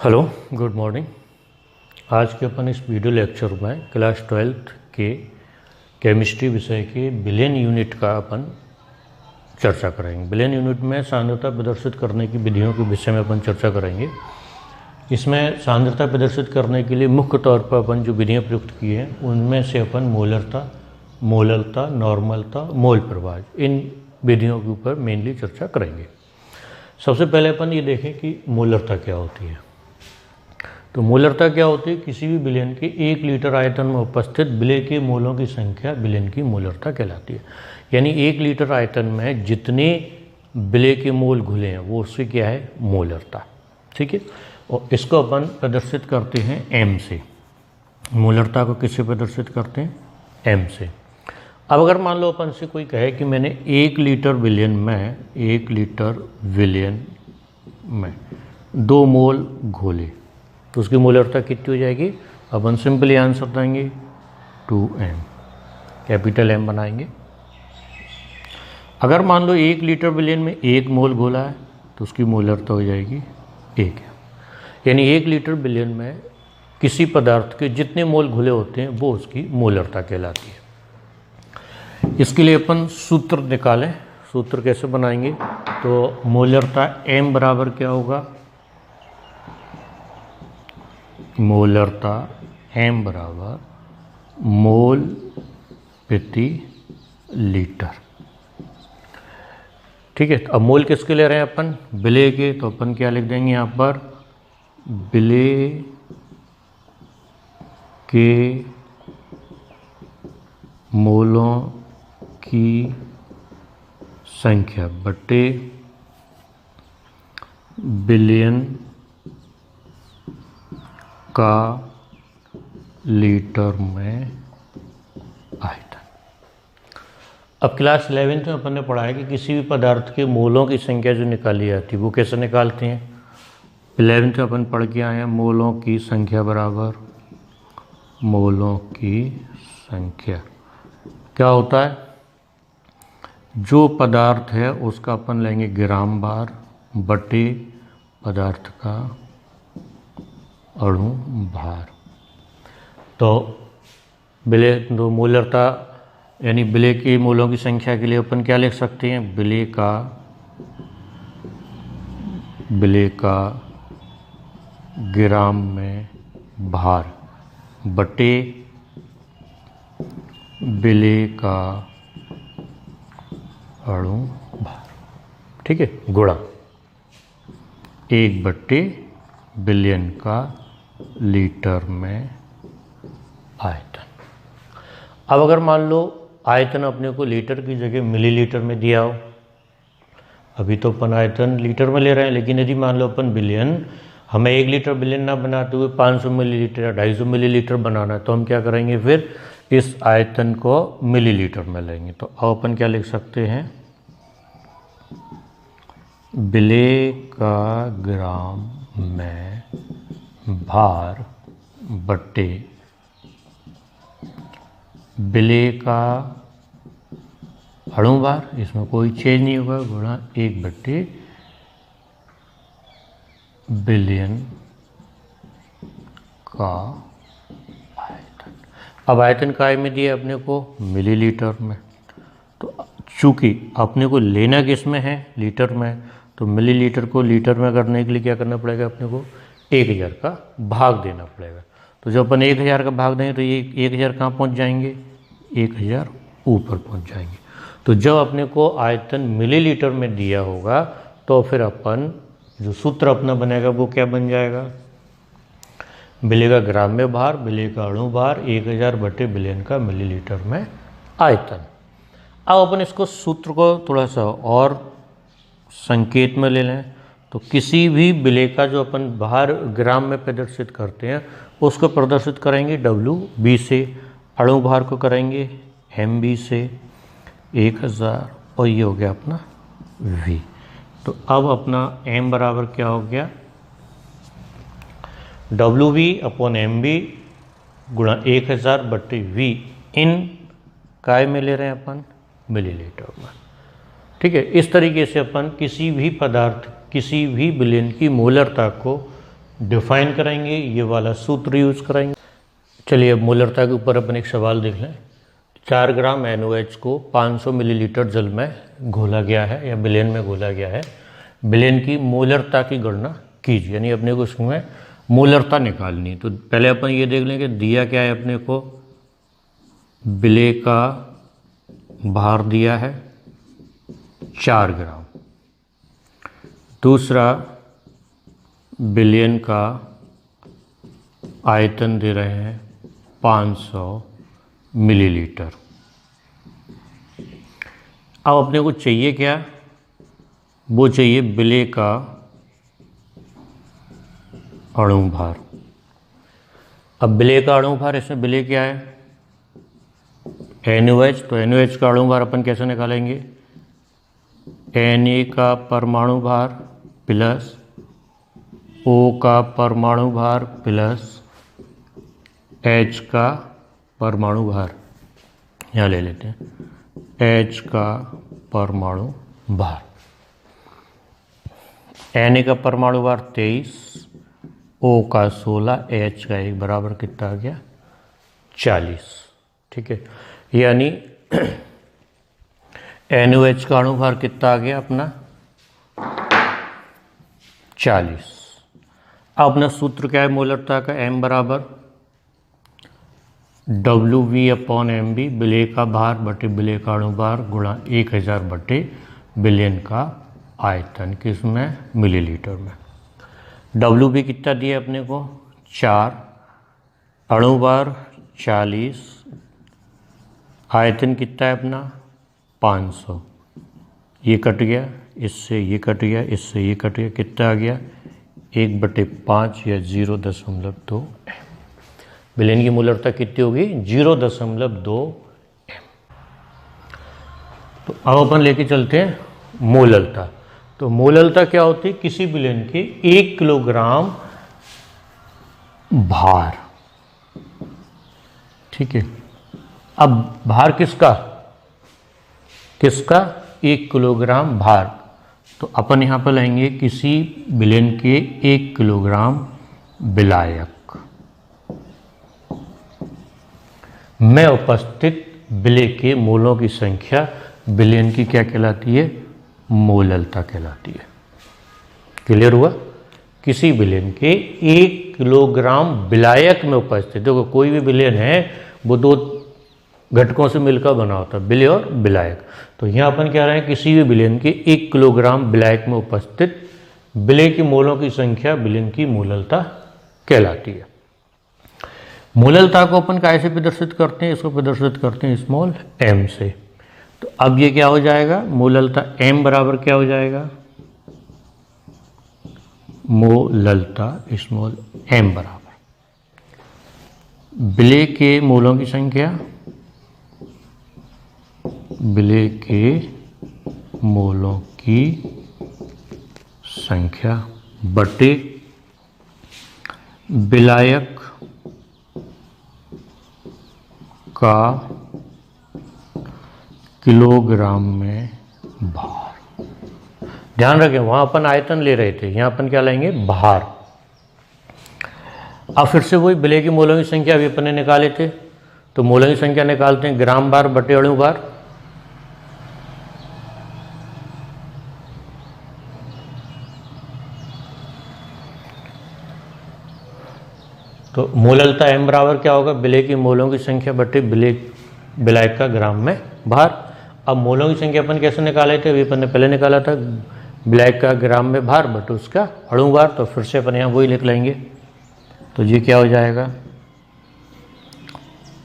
Hello, good morning. आज के अपन इस वीडियो लेक्चर में क्लास 12th के केमिस्ट्री विषय के बिलियन यूनिट का अपन चर्चा करेंगे। बिलियन यूनिट में सांद्रता प्रदर्शित करने की विधियों के विषय में अपन चर्चा करेंगे। इसमें सांद्रता प्रदर्शित करने के लिए मुख्य तौर पर अपन जो विधियाँ प्रयुक्त की हैं उनमें से अपन मोलरता, मोललता, नॉर्मलता, मोल प्रवाह, इन विधियों के ऊपर मेनली चर्चा करेंगे। सबसे पहले अपन ये देखें कि मोलरता क्या होती है। तो मोलरता क्या होती है? किसी भी विलयन के 1 लीटर आयतन में उपस्थित विलय के मोलों की संख्या विलयन की मोलरता कहलाती है। यानी 1 लीटर आयतन में जितने विलय के मोल घुले हैं वो उससे क्या है? मोलरता। ठीक है। और इसको अपन प्रदर्शित करते हैं एम से। मोलरता को किससे प्रदर्शित करते हैं? एम से। अब अगर मान लो अपन से कोई कहे कि मैंने 1 लीटर विलयन में 2 मोल घोले, तो उसकी मोलरता कितनी हो जाएगी? अपन सिंपली आंसर देंगे 2m, कैपिटल M बनाएंगे। अगर मान लो 1 लीटर विलयन में 1 मोल घोला है तो उसकी मोलरता हो जाएगी 1। यानी 1 लीटर विलयन में किसी पदार्थ के जितने मोल घुले होते हैं वो उसकी मोलरता कहलाती है। इसके लिए अपन सूत्र निकालें। सूत्र कैसे बनाएंगे? तो मोलरता M बराबर क्या होगा? मोलरता M बराबर मोल प्रति लीटर। ठीक है। अब मोल किसके ले रहे हैं अपन? विलय के। तो अपन क्या लिख देंगे यहाँ पर? विलय के मोलों की संख्या बटे बिलियन का लीटर में आयतन। अब क्लास 11th में अपन ने पढ़ा है कि किसी भी पदार्थ के मोलों की संख्या जो निकाली जाती है वो कैसे निकालते हैं? 11th में अपन पढ़ के आए हैं मोलों की संख्या बराबर मोलों की संख्या क्या होता है? जो पदार्थ है उसका अपन लेंगे ग्राम बार बटे पदार्थ का अणु भार। तो विलय तो मोलरता यानी विलय के मोलों की संख्या के लिए अपन क्या लिख सकते हैं? विलय का ग्राम में भार बटे विलय का अणु भार। ठीक है। गुणा 1/बिलियन का लीटर में आयतन। अब अगर मान लो आयतन अपने को लीटर की जगह मिलीलीटर में दिया हो, अभी तो अपन आयतन लीटर में ले रहे हैं, लेकिन यदि मान लो अपन बिलियन, हमें 1 लीटर बिलियन ना बनाते हुए 500 मिलीलीटर या 250 मिलीलीटर बनाना है, तो हम क्या करेंगे? फिर इस आयतन को मिलीलीटर में लेंगे। तो अब अपन क्या लिख सकते हैं? विलय का ग्राम में भार बटे विलय का अणु भार, इसमें कोई चेंज नहीं होगा, गुणा 1/बिलियन का आयतन। अब आयतन काय में दिया अपने को? मिलीलीटर में। तो चूंकि अपने को लेना किस में है? लीटर में। तो मिलीलीटर को लीटर में करने के लिए क्या करना पड़ेगा अपने को? 1000 का भाग देना पड़ेगा। तो जब अपन 1000 का भाग देंगे तो ये 1000 कहाँ पहुँच जाएंगे? 1000 ऊपर पहुँच जाएंगे। तो जब अपने को आयतन मिलीलीटर में दिया होगा तो फिर अपन जो सूत्र अपना बनेगा वो क्या बन जाएगा? विलय का ग्राम में भार, विलय का अणु भार 1000/बिलियन का मिलीलीटर में आयतन। अब अपन इसको सूत्र को थोड़ा सा और संकेत में ले लें। तो किसी भी विलय का जो अपन भार ग्राम में प्रदर्शित करते हैं उसको प्रदर्शित करेंगे WB से, अणु भार को करेंगे MB से 1000, और ये हो गया अपना V। तो अब अपना M बराबर क्या हो गया? WB/MB गुणा 1000/V इन काय में ले रहे हैं अपन? मिलीलीटर में। ठीक है। इस तरीके से अपन किसी भी पदार्थ, किसी भी विलयन की मोलरता को डिफाइन कराएंगे, ये वाला सूत्र यूज कराएंगे। चलिए अब मोलरता के ऊपर अपन एक सवाल देख लें। 4 ग्राम NaOH को 500 मिलीलीटर जल में घोला गया है या विलेन में घोला गया है। विलेन की मोलरता की गणना कीजिए, यानी अपने को इसमें मोलरता निकालनी है। तो पहले अपन ये देख लें कि दिया क्या है अपने को, विलेय का भार दिया है 4 ग्राम, दूसरा विलेन का आयतन दे रहे हैं 500 मिलीलीटर। अब अपने को चाहिए क्या, वो चाहिए विलेय का अणु भार। अब विलेय का अणु भार, इसमें विलेय क्या है NaOH, तो NaOH का अणु भार अपन कैसे निकालेंगे, Na का परमाणु भार प्लस O का परमाणु भार प्लस H का परमाणु भार, यहाँ ले लेते हैं H का परमाणु भार। Na का परमाणु भार 23, O का 16, H का 1 बराबर कितना आ गया 40। ठीक है, यानी NaOH का अणु भार कितना आ गया अपना 40। अब अपना सूत्र क्या है मोलरता का, M बराबर WV/MB, विलेय का भार बटे विलेय का अणु भार गुणा 1000 बटे विलेन का आयतन, किसमें मिलीलीटर में। WV कितना दिया अपने को 4, अणु भार 40, आयतन कितना है अपना 500, ये कट गया इससे, ये कट गया इससे, ये कट गया, कितना आ गया 1/5 या 0.2 m। विलेन की मोलरता कितनी होगी 0.2 m। तो अब अपन लेके चलते हैं मोलरता। तो मोलरता क्या होती है, किसी विलेन के 1 किलोग्राम भार। ठीक है, अब भार किसका 1 किलोग्राम भार, तो अपन यहाँ पर लेंगे किसी विलेन के 1 किलोग्राम विलायक में उपस्थित विलेय के मोलों की संख्या विलेन की क्या कहलाती है, मोलरता कहलाती है। क्लियर हुआ, किसी विलेन के 1 किलोग्राम विलायक में उपस्थित, देखो कोई भी विलेन है वो 2 घटकों से मिलकर बना होता है, विलेय और विलायक। तो यहाँ अपन कह रहे हैं किसी भी विलेन के 1 किलोग्राम विलायक में उपस्थित विलेय की मोलों की संख्या विलेन की मोलरता कहलाती है। मोलरता को अपन कैसे प्रदर्शित करते हैं, इसको प्रदर्शित करते हैं स्मॉल m से। तो अब ये क्या हो जाएगा, मोलरता m बराबर क्या हो जाएगा, मोलरता स्मॉल m बराबर विलेय के मोलों की संख्या, विलेय के मोलों की संख्या बटे विलायक का किलोग्राम में भार। ध्यान रखें वहां अपन आयतन ले रहे थे, यहां अपन क्या लेंगे भार। अब फिर से वही विलेय की मोलों की संख्या अभी अपन ने निकाले थे, तो मोलों की संख्या निकालते हैं ग्राम भार बटे अणु भार। तो मोलरता m बराबर क्या होगा, विलेय की मोलों की संख्या बटे विलायक का ग्राम में भार। अब मोलों की संख्या अपन कैसे निकाले थे, अभी अपन ने पहले निकाला था, विलायक का ग्राम में भार बटे उसका अणु भार। तो फिर से अपन यहाँ वही लिख लेंगे, तो ये क्या हो जाएगा,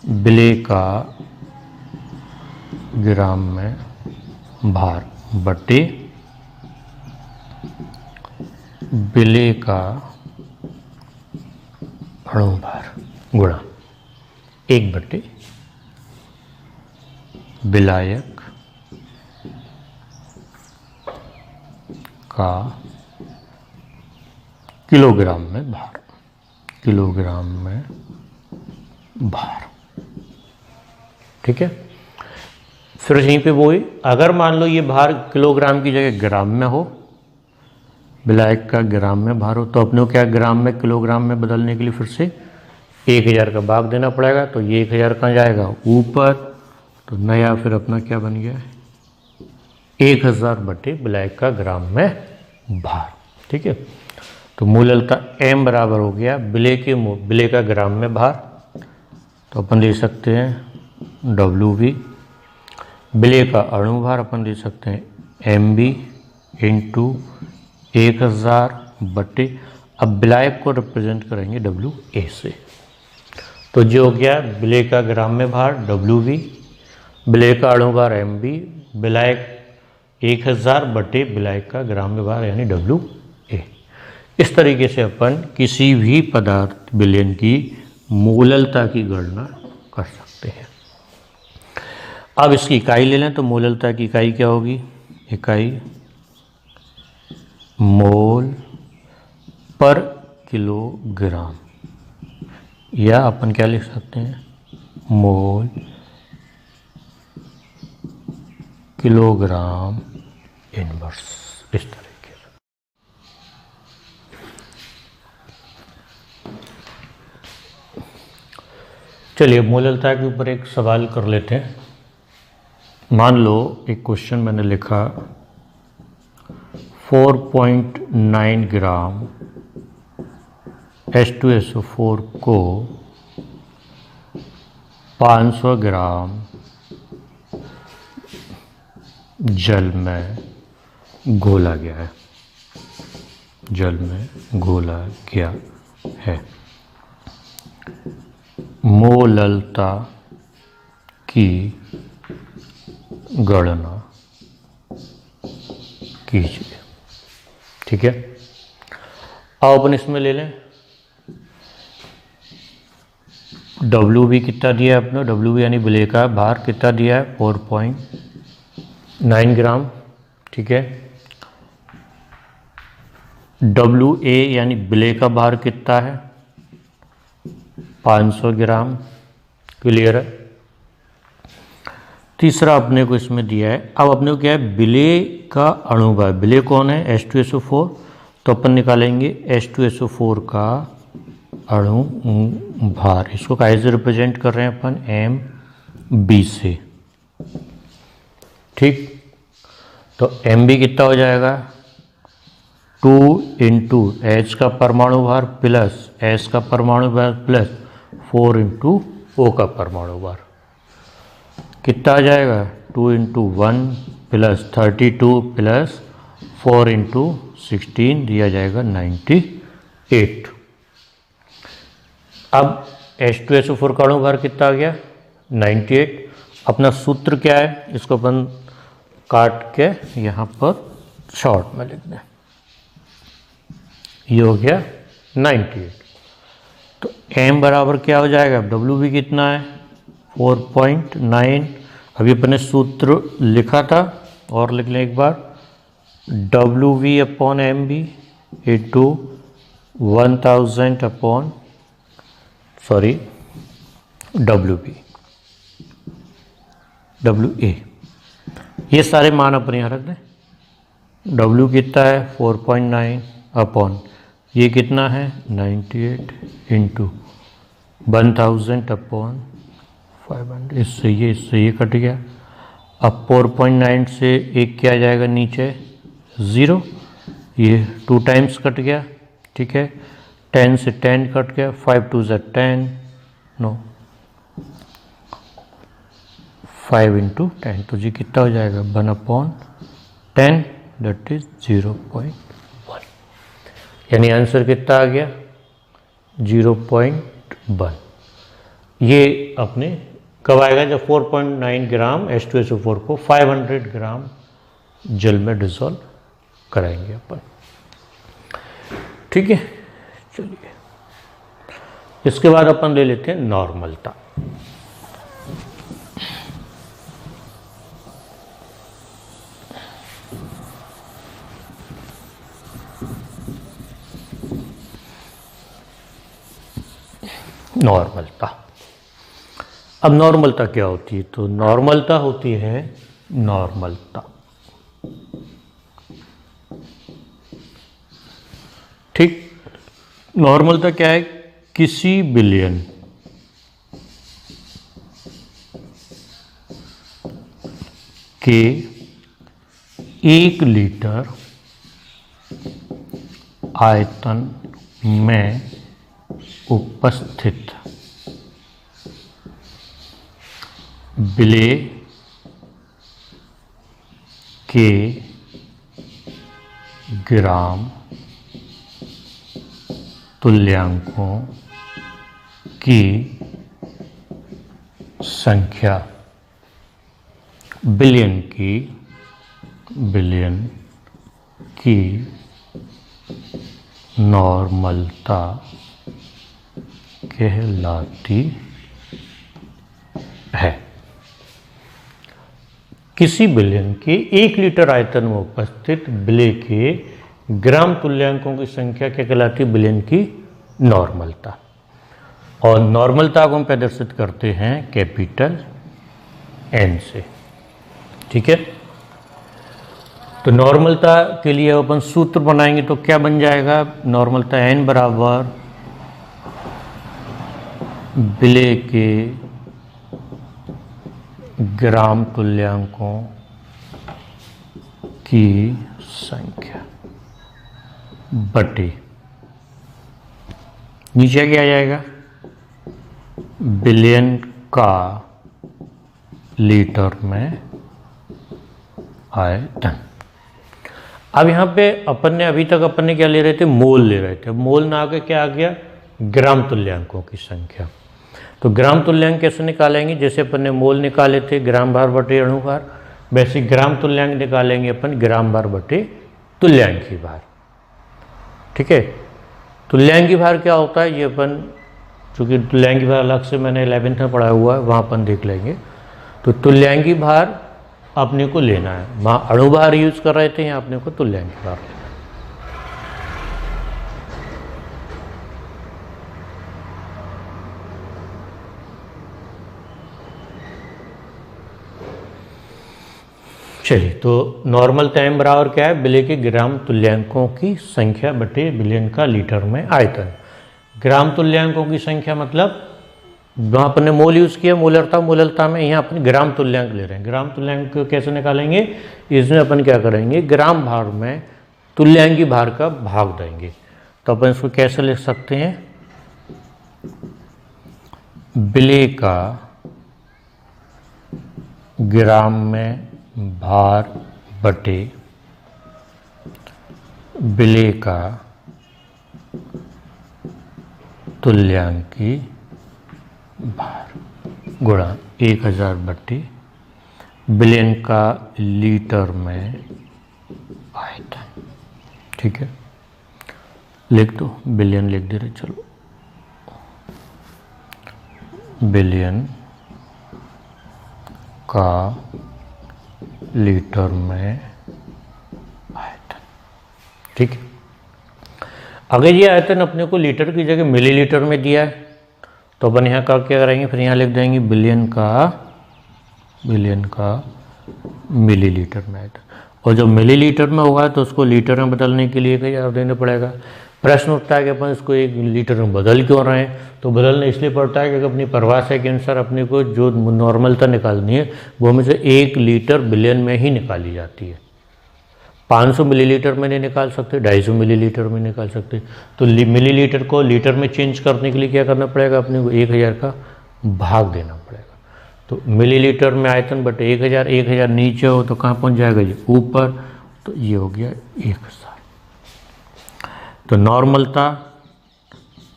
विलेय का ग्राम में भार बटे विलेय का अणु भार गुणा 1 बटे विलायक का किलोग्राम में भार, किलोग्राम में भार। ठीक है, फिर यहीं पे वही, अगर मान लो ये भार किलोग्राम की जगह ग्राम में हो, विलायक का ग्राम में भार हो, तो अपने को क्या ग्राम में किलोग्राम में बदलने के लिए फिर से 1000 का भाग देना पड़ेगा। तो ये 1000 कहाँ जाएगा ऊपर, तो नया फिर अपना क्या बन गया 1000 बटे विलायक का ग्राम में भार। ठीक है, तो मूललता m बराबर हो गया विलेय का ग्राम में भार, तो अपन दे सकते हैं WV। विलेय का अणु भार अपन दे सकते हैं MB इंटू 1000 बटे, अब विलायक को रिप्रेजेंट करेंगे WA से, तो जो हो गया विलेय का ग्राम में भार WV, विलेय का अणु भार MB, विलायक 1000 बटे विलायक का ग्राम में भार यानी WA। इस तरीके से अपन किसी भी पदार्थ विलयन की मूललता की गणना कर सकते हैं। अब इसकी इकाई ले लें, तो मूललता की इकाई क्या होगी, इकाई मोल पर किलोग्राम, या अपन क्या लिख सकते हैं मोल किलोग्राम इनवर्स, इस तरीके से। चलिए मूललता के ऊपर एक सवाल कर लेते हैं। मान लो एक क्वेश्चन मैंने लिखा 4.9 ग्राम H2SO4 को 500 ग्राम जल में घोला गया है, जल में घोला गया है। मोललता की गणना कीजिए। ठीक है, अब अपन इसमें ले लें WB कितना दिया है अपने, WB यानी विलेय का भार कितना दिया है 4.9 ग्राम। ठीक है, WA यानी विलेय का भार कितना है 500 ग्राम, क्लियर है। तीसरा अपने को इसमें दिया है, अब अपने को क्या है विलेय का अणु भार, विलेय कौन है H2SO4, तो अपन निकालेंगे H2SO4 का अणु भार, इसको कैसे रिप्रेजेंट कर रहे हैं अपन MB से। ठीक, तो MB कितना हो जाएगा 2 इंटू H का परमाणु भार प्लस S का परमाणु भार प्लस 4 इंटू O का परमाणु भार, कितना आ जाएगा 2 इंटू 1 प्लस 32 प्लस 4 इंटू 16 दिया जाएगा 98। अब H2SO4 का अणु भार कितना आ गया 98। अपना सूत्र क्या है, इसको अपन काट के यहाँ पर शॉर्ट में लिख दें, ये हो गया 98। तो M बराबर क्या हो जाएगा, WB कितना है 4.9, अभी अपने सूत्र लिखा था और लिख लें एक बार, WV upon MB into 1000 upon WA, ये सारे मान अपने यहाँ रख दें। W कितना है 4.9 अपॉन ये कितना है 98 इंटू 1000 अपॉन 500, इससे ये कट गया। अब 4.9 से एक क्या जाएगा नीचे 0, ये 2 टाइम्स कट गया। ठीक है, 10 से 10 कट गया, 5 2 ज़ा 10, नो 5 इंटू 10, तो जी कितना हो जाएगा 1/10, दैट इज 0.1, यानी आंसर कितना आ गया 0.1। ये अपने कब आएगा, जब 4.9 ग्राम H2SO4 को 500 ग्राम जल में डिसॉल्व कराएंगे अपन। ठीक है, चलिए इसके बाद अपन ले लेते हैं नॉर्मलता। नॉर्मलता, अब नॉर्मलता क्या होती है, तो नॉर्मलता होती है ठीक। नॉर्मलता क्या है? किसी बिलियन के 1 लीटर आयतन में उपस्थित विलेय के ग्राम तुल्यांकों की संख्या बिलियन की नॉर्मलता कहलाती है। किसी बिलियन के 1 लीटर आयतन में उपस्थित विलेय के ग्राम तुल्यांकों की संख्या क्या कहलाती है? बिलियन की नॉर्मलता। और नॉर्मलता को हम प्रदर्शित करते हैं कैपिटल एन से। ठीक है, तो नॉर्मलता के लिए अपन सूत्र बनाएंगे तो क्या बन जाएगा? नॉर्मलता एन बराबर विलेय के ग्राम तुल्यांकों की संख्या बटे नीचे क्या आ जाएगा? बिलियन का लीटर में आयतन। अब यहाँ पे अपन ने अभी तक अपन ने क्या ले रहे थे? मोल ले रहे थे। मोल ना आके क्या आ गया? ग्राम तुल्यांकों की संख्या। तो ग्राम तुल्यांक कैसे निकालेंगे? जैसे अपन ने मोल निकाले थे ग्राम भार बटे अणु भार, वैसे ग्राम तुल्यांक निकालेंगे अपन ग्राम भार बटे तुल्यांकी भार। ठीक है, तुल्यांकी भार क्या होता है ये अपन, चूँकि तुल्यांकी भार अलग से मैंने 11th में पढ़ा हुआ है, वहाँ अपन देख लेंगे। तो तुल्यांकी भार अपने को लेना है, वहाँ अणु भार यूज कर रहे थे, यहाँ अपने को तुल्यांकी भार लेना है। चलिए, तो नॉर्मल टाइम बराबर क्या है? विलेय के ग्राम तुल्यांकों की संख्या बटे बिलियन का लीटर में आयतन। ग्राम तुल्यांकों की संख्या मतलब वहाँ अपन ने मोल यूज़ किया, मोलरता में यहाँ अपन ग्राम तुल्यांक ले रहे हैं। ग्राम तुल्यांक कैसे निकालेंगे? इसमें अपन क्या करेंगे? ग्राम भार में तुल्यांकी भार का भाग देंगे। तो अपन इसको कैसे लिख सकते हैं? विलेय का ग्राम में भार बटे विलेय का तुल्यांकी भार गुणा 1000 बटे बिलियन का लीटर में आयतन। ठीक है, लिख दो, बिलियन लिख दे रहे। चलो, बिलियन का लीटर में आयतन। ठीक है, अगर ये आयतन अपने को लीटर की जगह मिलीलीटर में दिया है तो अपन यहाँ का क्या करेंगे? फिर यहाँ लिख देंगे बिलियन का मिलीलीटर में आयतन। और जब मिलीलीटर में होगा तो उसको लीटर में बदलने के लिए क्या देना पड़ेगा? प्रश्न उठता है कि अपन इसको 1 लीटर में बदल क्यों रहे हैं? तो बदलना इसलिए पड़ता है कि अपनी परिभाषा के अनुसार अपने को जो नॉर्मलता निकालनी है वो हमें से 1 लीटर बिलियन में ही निकाली जाती है। 500 मिलीलीटर में नहीं निकाल सकते, 250 मिलीलीटर में निकाल सकते। तो मिलीलीटर को लीटर में चेंज करने के लिए क्या करना पड़ेगा? अपने को 1000 का भाग देना पड़ेगा। तो मिलीलीटर में आयतन बटे 1000, 1000 नीचे हो तो कहाँ पहुँच जाएगा? ये ऊपर। तो ये हो गया 1000। तो नॉर्मलता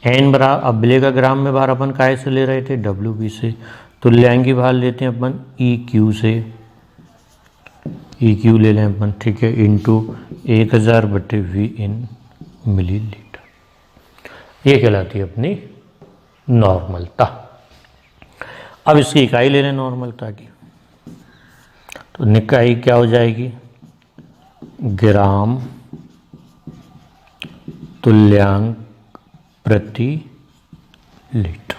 एन बराबर, अब विलेय का ग्राम में भार अपन काय से ले रहे थे? WB से। तुल्यांकी भार लेते हैं अपन EQ से, EQ ले लें अपन। ठीक है, इंटू 1000 बटे V इन मिलीलीटर। ये कहलाती है अपनी नॉर्मलता। अब इसकी इकाई ले लें नॉर्मलता की, तो इकाई क्या हो जाएगी? ग्राम तुल्यांक प्रति लीटर।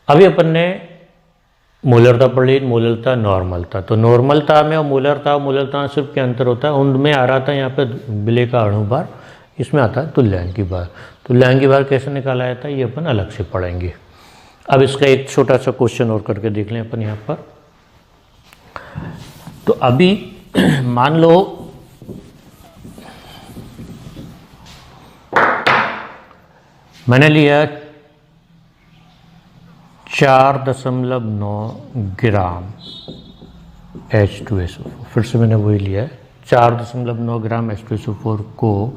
अभी अपन ने मोलरता पढ़ ली, मोलरता नॉर्मलता। तो नॉर्मलता में और मोलरता में सिर्फ क्या अंतर होता है? उनमें आ रहा था यहाँ पे विलेय का अणु भार, इसमें आता है तुल्यांकी भार। तुल्यांकी भार कैसे निकाला जाता है ये अपन अलग से पढ़ेंगे। अब इसका एक छोटा सा क्वेश्चन और करके देख लें अपन यहाँ पर। तो अभी मान लो मैंने लिया 4.9 ग्राम H2SO4, फिर से मैंने वही लिया है 4.9 ग्राम H2SO4 को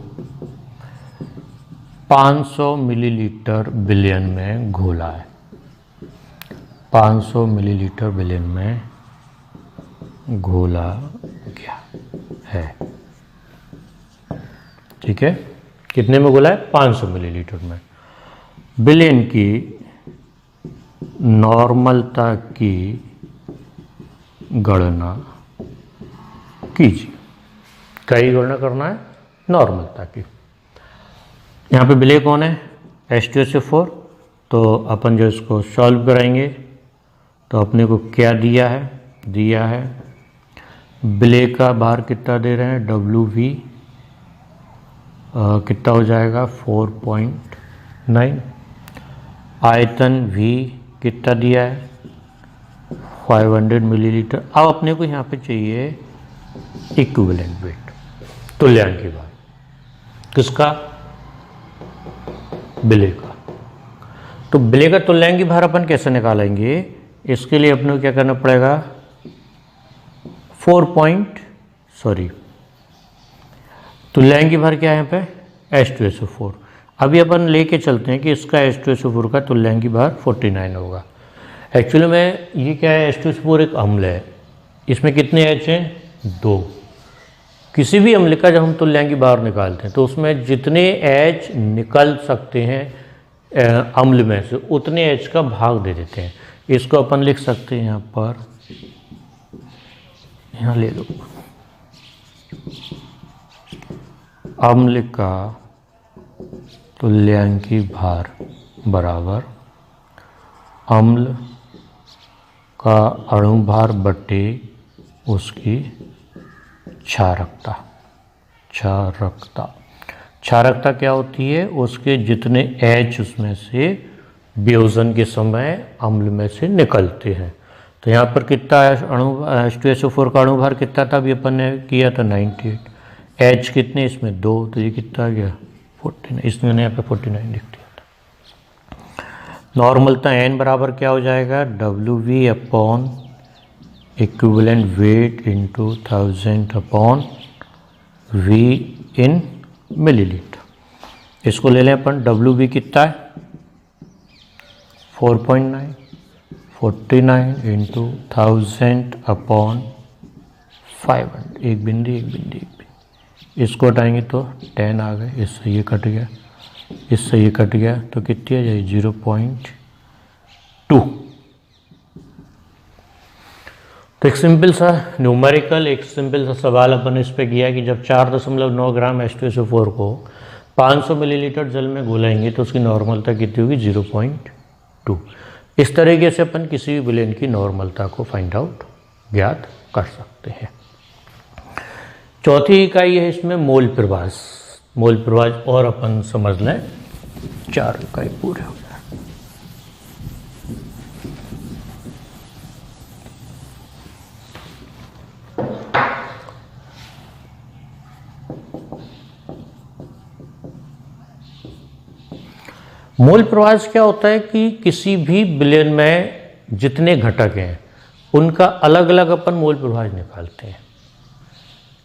500 मिलीलीटर विलयन में घोला है, 500 मिलीलीटर विलयन में घोला गया है। ठीक है, कितने में घोला है? 500 मिलीलीटर में। विलयन की नॉर्मलता की गणना कीजिए। कई गणना करना है? नॉर्मलता की। यहाँ पे विलय कौन है? H2SO4। तो अपन जो इसको सॉल्व कराएंगे तो अपने को क्या दिया है? दिया है विलय का भार कितना दे रहे हैं? WV कितना हो जाएगा? 4.9। आयतन V कितना दिया है? 500 मिलीलीटर। अब अपने को यहाँ पे चाहिए इक्विवेलेंट वेट, तुल्यांकी भार। किसका? विलय का। तो विलय का तुल्यांकी भार अपन कैसे निकालेंगे? इसके लिए अपने को क्या करना पड़ेगा? तुल्यांकी भार क्या है यहाँ पे? H2SO4। अभी अपन लेके चलते हैं कि इसका H2SO4 का तुल्यांकी भार 49 होगा। एक्चुअली में ये क्या है? H2SO4 एक अम्ल है, इसमें कितने H हैं? 2। किसी भी अम्ल का जब हम तुल्यांकी भार निकालते हैं तो उसमें जितने H निकल सकते हैं अम्ल में से उतने H का भाग दे देते हैं। इसको अपन लिख सकते हैं यहाँ पर, यहाँ ले लो, अम्ल का तुल्यांकी भार बराबर अम्ल का अणुभार बटे उसकी क्षारकता। क्षारकता क्या होती है? उसके जितने H उसमें से वियोजन के समय अम्ल में से निकलते हैं। तो यहाँ पर कितना H2SO4 का अणुभार कितना था? अभी अपन ने किया था 98। H कितने? इसमें 2, तो ये कितना आ गया? 49। इसमें यहाँ पे 49 लिख दिया था। नॉर्मलता N बराबर क्या हो जाएगा? WV upon equivalent weight into 1000 upon V इन मिलीलीटर। इसको ले लें अपन, WV कितना है? 4.9, 49 इंटू 1000 अपॉन 500। एक बिंदी। इसको हटाएंगे तो 10 आ गए, इससे ये कट गया, इससे ये कट गया, तो कितनी आ जाए? 0.2। तो एक सिंपल सा न्यूमेरिकल, एक सिंपल सा सवाल अपन इस पे किया कि जब 4.9 ग्राम H2SO4 को 500 मिलीलीटर जल में घोलाएंगे तो उसकी नॉर्मलता कितनी होगी? 0.2। इस तरीके से अपन किसी भी विलयन की नॉर्मलता को फाइंड आउट, ज्ञात कर सकते हैं। चौथी इकाई है इसमें मोल प्रवाह। मोल प्रवाह और अपन समझ लें, 4 इकाई पूरे हो जाए। मोल प्रवाह क्या होता है कि किसी भी विलयन में जितने घटक हैं उनका अलग अलग अपन मोल प्रवाह निकालते हैं।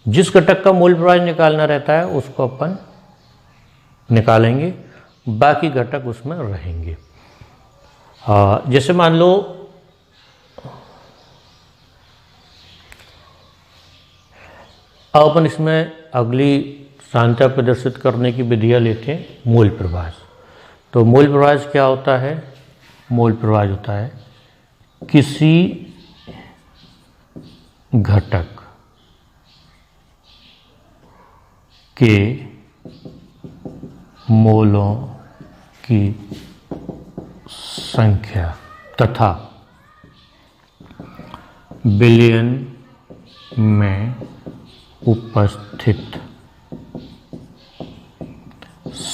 जिस घटक का मोल प्रवाह निकालना रहता है उसको अपन निकालेंगे, बाकी घटक उसमें रहेंगे। जैसे मान लो अब अपन इसमें अगली सांख्यता प्रदर्शित करने की विधियां लेते हैं मोल प्रवाह। तो मोल प्रवाह क्या होता है? मोल प्रवाह होता है किसी घटक के मोलों की संख्या तथा विलयन में उपस्थित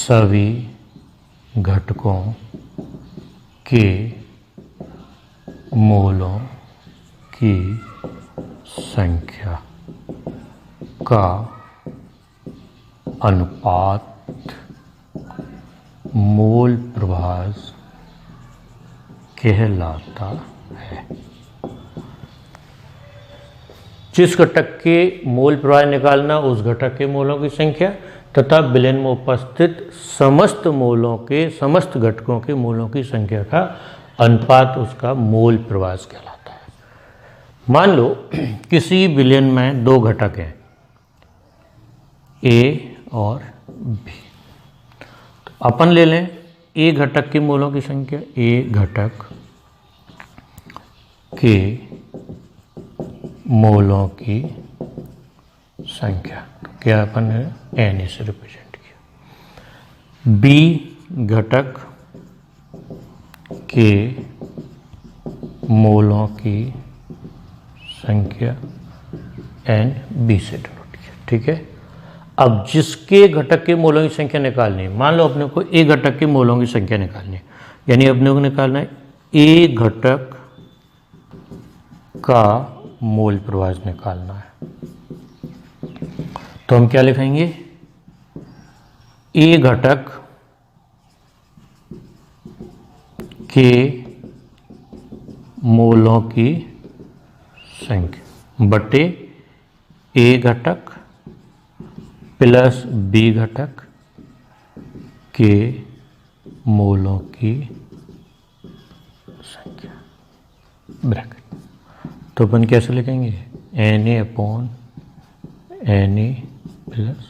सभी घटकों के मोलों की संख्या का अनुपात मोल प्रभाज कहलाता है। जिस घटक के मोल प्रभाज निकालना, उस घटक के मोलों की संख्या तथा विलयन में उपस्थित समस्त मोलों के, समस्त घटकों के मोलों की संख्या का अनुपात उसका मोल प्रभाज कहलाता है। मान लो किसी विलयन में दो घटक हैं, ए और बी। तो अपन ले लें ए घटक के मोलों की संख्या, ए घटक के मोलों की संख्या, तो क्या अपन ने एन से रिप्रेजेंट किया। बी घटक के मोलों की संख्या एन बी से डिनोट किया, ठीक है। अब जिसके घटक के मोलों की संख्या निकालनी है, मान लो अपने को ए घटक के मोलों की संख्या निकालनी है, यानी अपने को निकालना है ए घटक का मोल प्रभाज निकालना है। तो हम क्या लिखेंगे, ए घटक के मोलों की संख्या बटे ए घटक प्लस बी घटक के मोलों की संख्या, ब्रैकेट। तो अपन कैसे लिखेंगे, N A upon N A plus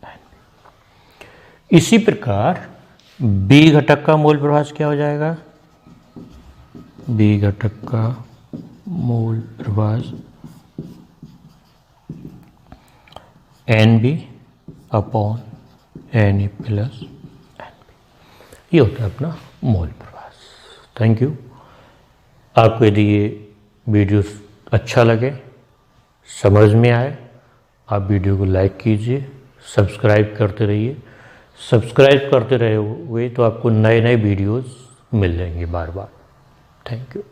N B. इसी प्रकार बी घटक का मोल प्रभाज क्या हो जाएगा, बी घटक का मोल प्रभाज N B upon N A plus N B. ये होता है अपना मोल प्रभाज। Thank you. आपको यदि ये वीडियो अच्छा लगे, समझ में आए, आप वीडियो को लाइक कीजिए, सब्सक्राइब करते रहिए। सब्सक्राइब करते रहे हुए तो आपको नए नए वीडियोस मिल जाएंगे बार बार। Thank you.